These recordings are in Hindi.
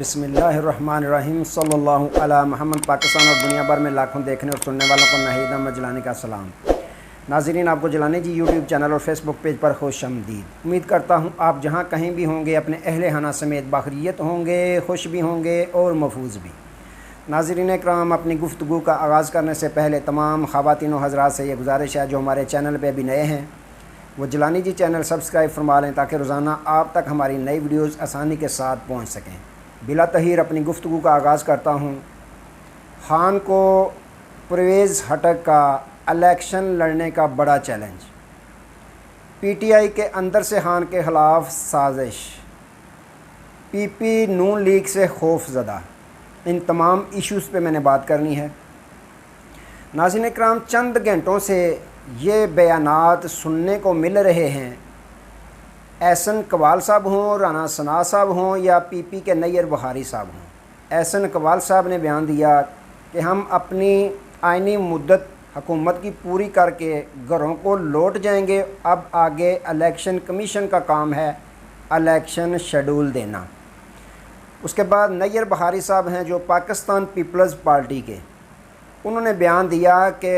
बिस्मिल्लाहिर्रहमानिर्रहीम सल्लल्लाहु अला मोहम्मद। पाकिस्तान और दुनिया भर में लाखों देखने और सुनने वालों को नाहिद अहमद जिलानी का सलाम। नाज़रीन, आपको जिलानी जी यूट्यूब चैनल और फेसबुक पेज पर खुशामदीद। उम्मीद करता हूँ आप जहाँ कहीं भी होंगे अपने अहले खाना समेत बाखरियत होंगे, खुश भी होंगे और महफूज भी। नाज़रीन इकराम, अपनी गुफ्तगू का आगाज़ करने से पहले तमाम ख़वातीन व हज़रात से ये गुजारिश है जो हमारे चैनल पर अभी नए हैं वो जिलानी जी चैनल सब्सक्राइब फरमा लें ताकि रोज़ाना आप तक हमारी नई वीडियोज़ आसानी के साथ पहुँच सकें। बिला तहीर अपनी गुफ्तगू का आगाज़ करता हूँ। खान को परवेज़ हटक का इलेक्शन लड़ने का बड़ा चैलेंज। पीटीआई के अंदर से खान के ख़िलाफ़ साजिश। पीपी नून लीग से खौफ ज़दा। इन तमाम इश्यूज़ पे मैंने बात करनी है। नाज़रीन इकराम, चंद घंटों से ये बयानात सुनने को मिल रहे हैं, एहसन कवाल साहब हों, राना सना साहब हों या पीपी के नैयर बुखारी साहब हों। एहसन कवाल साहब ने बयान दिया कि हम अपनी आइनी मुद्दत हुकूमत की पूरी करके घरों को लौट जाएंगे, अब आगे इलेक्शन कमीशन का काम है इलेक्शन शेड्यूल देना। उसके बाद नैयर बुखारी साहब हैं जो पाकिस्तान पीपल्स पार्टी के, उन्होंने बयान दिया कि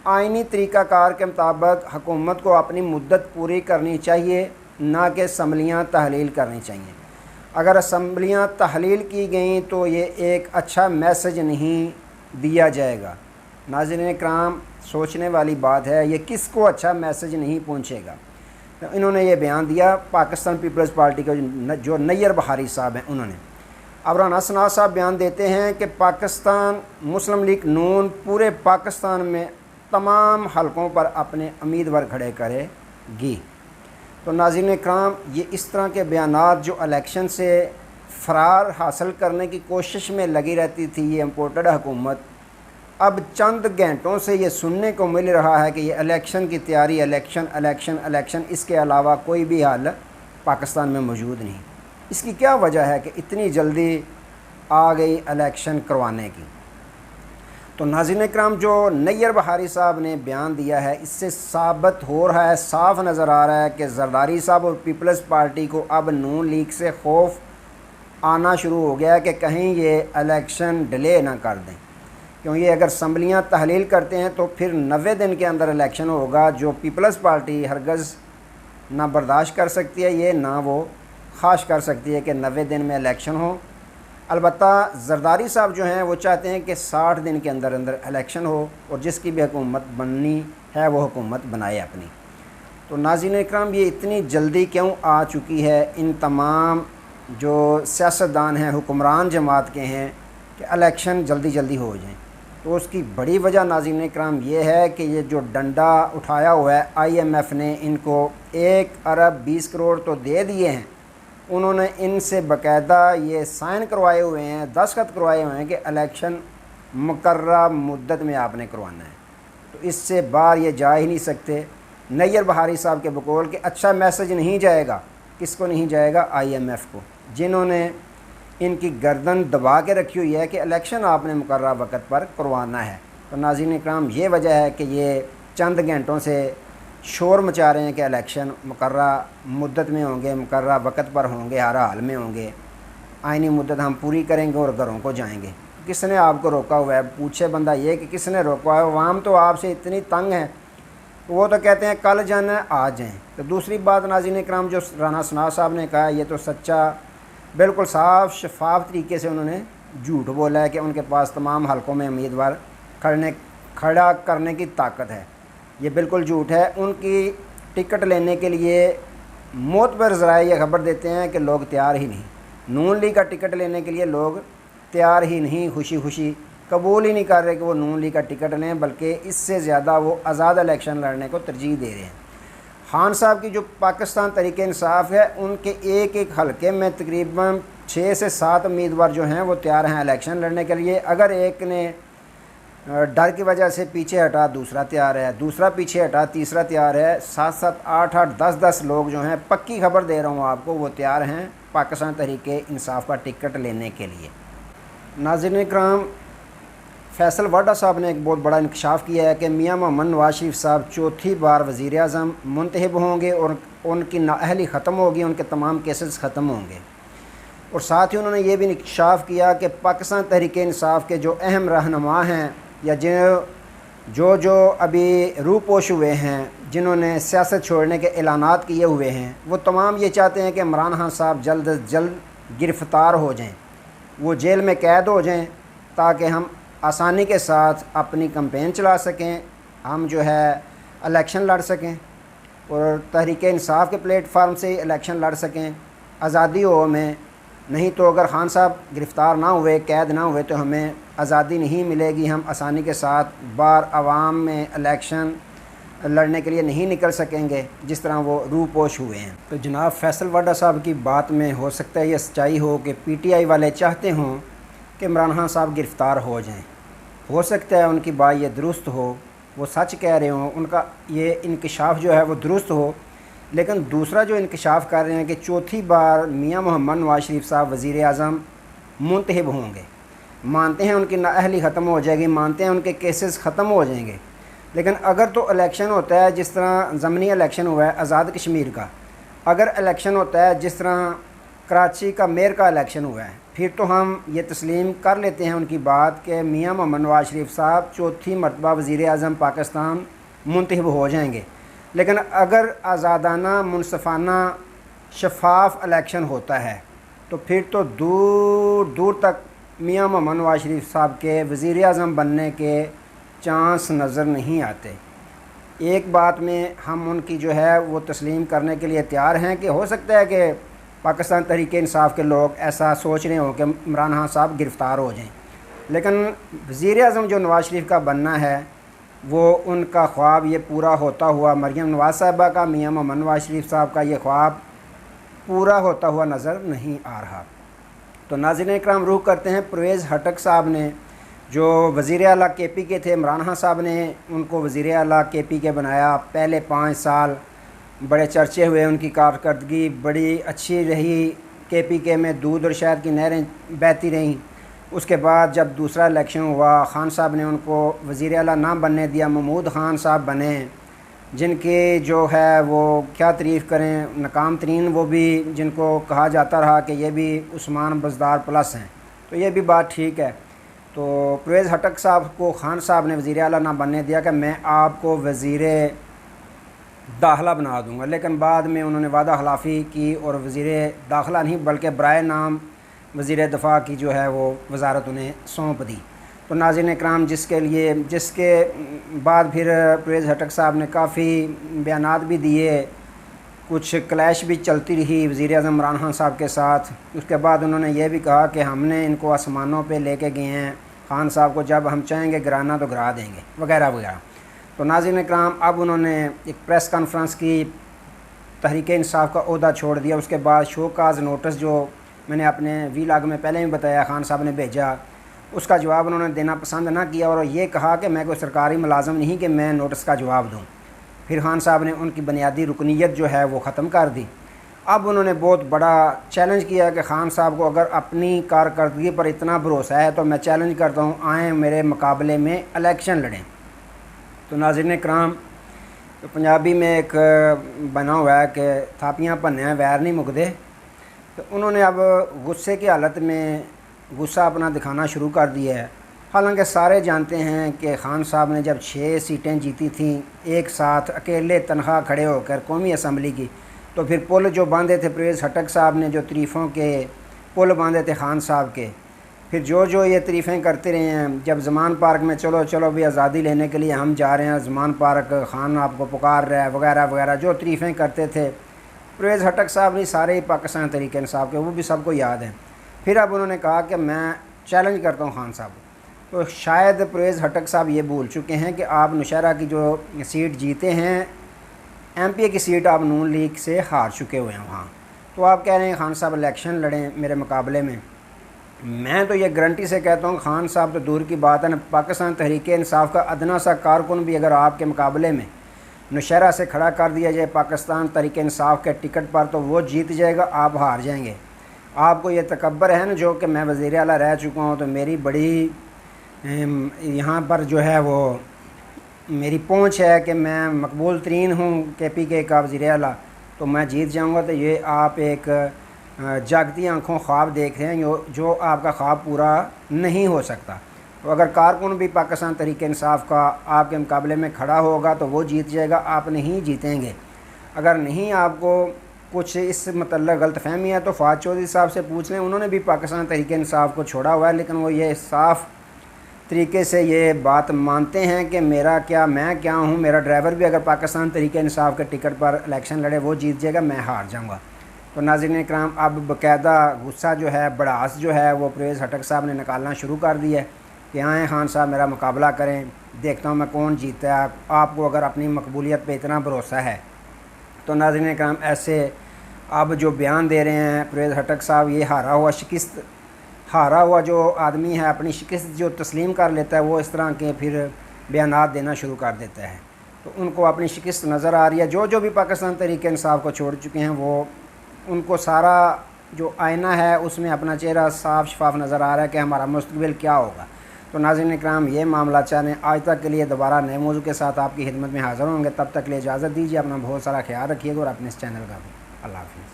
आइनी तरीक़ाकार के मुताबिक हुकूमत को अपनी मुद्दत पूरी करनी चाहिए, ना कि असम्बलियाँ तहलील करनी चाहिए। अगर असम्बलियाँ तहलील की गई तो ये एक अच्छा मैसेज नहीं दिया जाएगा। नाज़रीन इकराम, सोचने वाली बात है, ये किसको अच्छा मैसेज नहीं पहुँचेगा। तो इन्होंने ये बयान दिया पाकिस्तान पीपल्स पार्टी के जो नैयर बुखारी साहब हैं उन्होंने। अब राना सना साहब बयान देते हैं कि पाकिस्तान मुस्लिम लीग नून पूरे पाकिस्तान में तमाम हलकों पर अपने उम्मीदवार खड़े करेगी। तो नाज़रीन इकराम, ये इस तरह के बयानात जो इलेक्शन से फ़रार हासिल करने की कोशिश में लगी रहती थी ये इम्पोर्टेड हुकूमत, अब चंद घंटों से ये सुनने को मिल रहा है कि ये इलेक्शन की तैयारी, इलेक्शन इलेक्शन इलेक्शन, इसके अलावा कोई भी हल पाकिस्तान में मौजूद नहीं। इसकी क्या वजह है कि इतनी जल्दी आ गई इलेक्शन करवाने की। तो नाज़रीन इकराम, जो नैयर बुखारी साहब ने बयान दिया है इससे साबित हो रहा है, साफ नज़र आ रहा है कि जरदारी साहब और पीपल्स पार्टी को अब नून लीग से खौफ आना शुरू हो गया है कि कहीं ये इलेक्शन डिले ना कर दें, क्योंकि अगर असम्बलियाँ तहलील करते हैं तो फिर 90 दिन के अंदर इलेक्शन होगा, जो पीपल्स पार्टी हरगज़ ना बर्दाश्त कर सकती है, ये ना वो ख्वाहिश कर सकती है कि 90 दिन में इलेक्शन हो। अलबत्ता जरदारी साहब जो हैं वो चाहते हैं कि 60 दिन के अंदर अंदर इलेक्शन हो और जिसकी भी हुकूमत बननी है वो हुकूमत बनाए अपनी। तो नाज़रीन इकराम, ये इतनी जल्दी क्यों आ चुकी है इन तमाम जो सियासतदान हैं, हुक्मरान जमात के हैं, कि इलेक्शन जल्दी जल्दी हो जाएं। तो उसकी बड़ी वजह नाज़रीन इकराम ये है कि ये जो डंडा उठाया हुआ है IMF ने, इनको 1 अरब 20 करोड़ तो दे दिए हैं, उन्होंने इनसे बाकायदा ये साइन करवाए हुए हैं, दस्तखत करवाए हुए हैं कि इलेक्शन मुकर्रर मुद्दत में आपने करवाना है। तो इससे बाहर ये जा ही नहीं सकते। नैयर बुखारी साहब के बकौल कि अच्छा मैसेज नहीं जाएगा, किसको नहीं जाएगा? IMF को, जिन्होंने इनकी गर्दन दबा के रखी हुई है कि इलेक्शन आपने मुकर्रर वक्त पर करवाना है। तो नाज़रीन इकराम, ये वजह है कि ये चंद घंटों से शोर मचा रहे हैं कि इलेक्शन मुकर्रर मुद्दत में होंगे, मुकर्रर वक्त पर होंगे, हर हाल में होंगे, आइनी मुद्दत हम पूरी करेंगे और घरों को जाएंगे। किसने आपको रोका हुआ है? पूछे बंदा ये कि किसने रोका है। अवाम तो आपसे इतनी तंग है, वो तो कहते हैं कल जाना है आज जाएँ। तो दूसरी बात नाज़रीन इकराम, जो राना सना साहब ने कहा, ये तो सच्चा, बिल्कुल साफ शफाफ तरीके से उन्होंने झूठ बोला है कि उनके पास तमाम हलकों में उम्मीदवार खड़ा करने की ताकत है। ये बिल्कुल झूठ है। उनकी टिकट लेने के लिए मोतबर ज़राए ये खबर देते हैं कि लोग तैयार ही नहीं, नून लीग का टिकट लेने के लिए लोग तैयार ही नहीं, खुशी खुशी कबूल ही नहीं कर रहे कि वो नून लीग का टिकट लें, बल्कि इससे ज़्यादा वो आज़ाद इलेक्शन लड़ने को तरजीह दे रहे हैं। खान साहब की जो पाकिस्तान तहरीक इंसाफ है, उनके एक एक हलके में तकरीबन 6 से 7 उम्मीदवार जो हैं वो तैयार हैं इलेक्शन लड़ने के लिए। अगर एक ने डर की वजह से पीछे हटा, दूसरा तैयार है, दूसरा पीछे हटा, तीसरा तैयार है, 7-7, 8-8, 10-10 लोग जो हैं, पक्की खबर दे रहा हूँ आपको, वो तैयार हैं पाकिस्तान तहरीक इंसाफ का टिकट लेने के लिए। नाज़रीन इकराम, फैसल वाडा साहब ने एक बहुत बड़ा इंकशाफ किया है कि मियाँ मोहम्मद नवाज शरीफ साहब चौथी बार वज़ीर आज़म मुंतखब होंगे और उनकी नाअहली ख़त्म होगी, उनके तमाम केसेस ख़त्म होंगे। और साथ ही उन्होंने ये भी इंकशाफ किया कि पाकिस्तान तहरीक-ए-इंसाफ के जो अहम रहनुमा हैं या जो अभी रूपोश हुए हैं, जिन्होंने सियासत छोड़ने के ऐलानात किए हुए हैं, वो तमाम ये चाहते हैं कि इमरान खान साहब जल्द अज जल्द गिरफ़्तार हो जाएं, वो जेल में कैद हो जाएं, ताकि हम आसानी के साथ अपनी कैंपेन चला सकें, हम जो है इलेक्शन लड़ सकें और तहरीक-ए-इंसाफ के प्लेटफार्म से इलेक्शन लड़ सकें, आज़ादी हो हमें। नहीं तो अगर खान साहब गिरफ़्तार ना हुए, कैद ना हुए, तो हमें आज़ादी नहीं मिलेगी, हम आसानी के साथ बार आवाम में इलेक्शन लड़ने के लिए नहीं निकल सकेंगे जिस तरह वो रूपोश हुए हैं। तो जनाब फैसल वाडा साहब की बात में हो सकता है ये सच्चाई हो कि पीटीआई वाले चाहते हों कि इमरान खान साहब गिरफ़्तार हो जाएं। हो सकता है उनकी बात ये दुरुस्त हो, वो सच कह रहे हों, उनका ये इंकशाफ जो है वो दुरुस्त हो। लेकिन दूसरा जो इंकशाफ कर रहे हैं कि चौथी बार मियां मोहम्मद नवाज़ शरीफ साहब वज़ीर आज़म मुंतखब होंगे, मानते हैं उनकी नाअहली ख़त्म हो जाएगी, मानते हैं उनके केसेस ख़त्म हो जाएंगे। लेकिन अगर तो इलेक्शन होता है जिस तरह ज़मनी इलेक्शन हुआ है आज़ाद कश्मीर का, अगर इलेक्शन होता है जिस तरह कराची का मेयर का इलेक्शन हुआ है, फिर तो हम ये तस्लीम कर लेते हैं उनकी बात कि मियां मोहम्मद नवाज़ शरीफ साहब चौथी मरतबा वज़ीर आज़म पाकिस्तान मुंतखब हो जाएंगे। लेकिन अगर आज़ादाना, मुनसफ़ाना, शफाफ इलेक्शन होता है तो फिर तो दूर दूर तक मियां मोहम्मद नवाज़ शरीफ साहब के वज़ीर आज़म बनने के चांस नज़र नहीं आते। एक बात में हम उनकी जो है वो तस्लीम करने के लिए तैयार हैं कि हो सकता है कि पाकिस्तान तहरीक-ए-इंसाफ के लोग ऐसा सोच रहे हों कि इमरान खान साहब गिरफ़्तार हो जाएं, लेकिन वज़ीर आज़म जो नवाज़ शरीफ का बनना है वो उनका ख्वाब ये पूरा होता हुआ, मरियम नवाज़ साहिबा का, मियां मोहम्मद नवाज़ शरीफ साहब का ये ख्वाब पूरा होता हुआ नज़र नहीं आ रहा। तो नाज़रीन इकराम, रुख करते हैं परवेज़ हटक साहब ने जो वज़ीर आला केपी के थे, इमरान खान साहब ने उनको वज़ीर आला केपी के बनाया। पहले 5 साल बड़े चर्चे हुए, उनकी कारकर्दगी बड़ी अच्छी रही, केपी के में दूध और शहद की नहरें बहती रहीं। उसके बाद जब दूसरा इलेक्शन हुआ, खान साहब ने उनको वज़ीर आला ना बनने दिया, महमूद खान साहब बने, जिनके जो है वो क्या तारीफ़ करें, नाकाम तरीन वो भी, जिनको कहा जाता रहा कि ये भी उस्मान बज़दार प्लस हैं। तो ये भी बात ठीक है। तो परवेज़ हटक साहब को खान साहब ने वज़ीर आला ना बनने दिया कि मैं आपको वज़ीर दाखिला बना दूंगा, लेकिन बाद में उन्होंने वादा खिलाफ़ी की और वज़ीर दाखिला नहीं बल्कि बराए नाम वज़ीर दफ़ा की जो है वो वज़ारत उन्हें सौंप दी। तो नाज़रीन इकराम, जिसके बाद फिर परवेज़ हटक साहब ने काफ़ी बयानात भी दिए, कुछ क्लैश भी चलती रही वज़ीर आज़म इमरान खान साहब के साथ। उसके बाद उन्होंने ये भी कहा कि हमने इनको आसमानों पे लेके गए हैं, खान साहब को जब हम चाहेंगे गिराना तो गिरा देंगे, वगैरह वगैरह। तो नाज़रीन इकराम, अब उन्होंने एक प्रेस कॉन्फ्रेंस की, तहरीक-ए-इंसाफ का ओहदा छोड़ दिया। उसके बाद शोकाज़ नोटिस जो मैंने अपने वीलॉग में पहले भी बताया खान साहब ने भेजा, उसका जवाब उन्होंने देना पसंद ना किया और ये कहा कि मैं कोई सरकारी मुलाजम नहीं कि मैं नोटिस का जवाब दूँ। फिर खान साहब ने उनकी बुनियादी रुकनीत जो है वो ख़त्म कर दी। अब उन्होंने बहुत बड़ा चैलेंज किया कि खान साहब को अगर अपनी कारकर्दगी पर इतना भरोसा है तो मैं चैलेंज करता हूँ, आएँ मेरे मुकाबले में इलेक्शन लड़ें। तो नाज़रीन इकराम, तो पंजाबी में एक बना हुआ है कि थापियाँ भन्ने वैर नहीं मुकदे। तो उन्होंने अब गुस्से की हालत में गुस्सा अपना दिखाना शुरू कर दिया है। हालांकि सारे जानते हैं कि खान साहब ने जब 6 सीटें जीती थीं एक साथ अकेले तनख्वाह खड़े होकर कौमी असम्बली की, तो फिर पुल जो बांधे थे परवेज़ हटक साहब ने, जो तारीफ़ों के पुल बांधे थे खान साहब के, फिर जो ये तारीफ़ें करते रहे हैं, जब ज़मान पार्क में चलो चलो भी आज़ादी लेने के लिए हम जा रहे हैं, ज़मान पार्क खान आपको पुकार रहा है, वगैरह वगैरह जो तारीफ़ें करते थे परवेज़ हटक साहब ने, सारे ही पाकिस्तान तहरीक-ए-इंसाफ के, वो भी सबको याद है। फिर अब उन्होंने कहा कि मैं चैलेंज करता हूँ खान साहब को। तो शायद परवेज़ हटक साहब ये भूल चुके हैं कि आप नौशहरा की जो सीट जीते हैं, एमपीए की सीट आप नून लीग से हार चुके हुए हैं वहाँ। तो आप कह रहे हैं खान साहब इलेक्शन लड़ें मेरे मुकाबले में। मैं तो ये गारंटी से कहता हूँ खान साहब तो दूर की बात है, पाकिस्तान तहरीक-ए-इंसाफ का अदना सा कारकुन भी अगर आपके मुकाबले में नौशहरा से खड़ा कर दिया जाए पाकिस्तान तहरीक-ए-इंसाफ के टिकट पर, तो वो जीत जाएगा, आप हार जाएंगे। आपको ये तकब्बर है ना जो कि मैं वज़ीर आला रह चुका हूँ, तो मेरी बड़ी यहाँ पर जो है वो मेरी पहुँच है कि मैं मकबूल तरीन हूँ KPK का वज़ीर आला, तो मैं जीत जाऊँगा। तो ये आप एक जागती आंखों ख्वाब देख रहे हैं जो आपका ख्वाब पूरा नहीं हो सकता। तो अगर कारकुन भी पाकिस्तान तहरीक इंसाफ का आपके मुकाबले में खड़ा होगा तो वो जीत जाएगा, आप नहीं जीतेंगे। अगर नहीं आपको कुछ इस मतलब गलतफहमी है तो फ़वाद चौधरी साहब से पूछ लें, उन्होंने भी पाकिस्तान तहरीक इंसाफ को छोड़ा हुआ है, लेकिन वो ये साफ़ तरीके से ये बात मानते हैं कि मैं क्या हूँ, मेरा ड्राइवर भी अगर पाकिस्तान तहरीक इंसाफ के टिकट पर इलेक्शन लड़े वो जीत जाएगा, मैं हार जाऊँगा। तो नाज़रीन इकराम, अब बाकायदा गुस्सा जो है, भड़ास जो है वो परवेज़ खटक साहब ने निकालना शुरू कर दिया है कि आएँ खान साहब मेरा मुकाबला करें, देखता हूँ मैं कौन जीतता है। आपको अगर अपनी मकबूलियत पे इतना भरोसा है तो नाज़रीन इकराम, ऐसे अब जो बयान दे रहे हैं परवेज़ खटक साहब, ये हारा हुआ जो आदमी है अपनी शिकस्त जो तस्लीम कर लेता है वो इस तरह के फिर बयानात देना शुरू कर देता है। तो उनको अपनी शिकस्त नज़र आ रही है। जो भी पाकिस्तान तहरीक इंसाफ को छोड़ चुके हैं वो उनको सारा जो आईना है उसमें अपना चेहरा साफ शफाफ नज़र आ रहा है कि हमारा मुस्तकबिल क्या होगा। तो नाज़रीन इकराम, ये मामला चाहे आज तक के लिए दोबारा नए मौजू के साथ आपकी खिदमत में हाज़िर होंगे। तब तक के लिए इजाज़त दीजिए, अपना बहुत सारा ख्याल रखिएगा और अपने इस चैनल का भी। अल्लाह हाफ़िज़।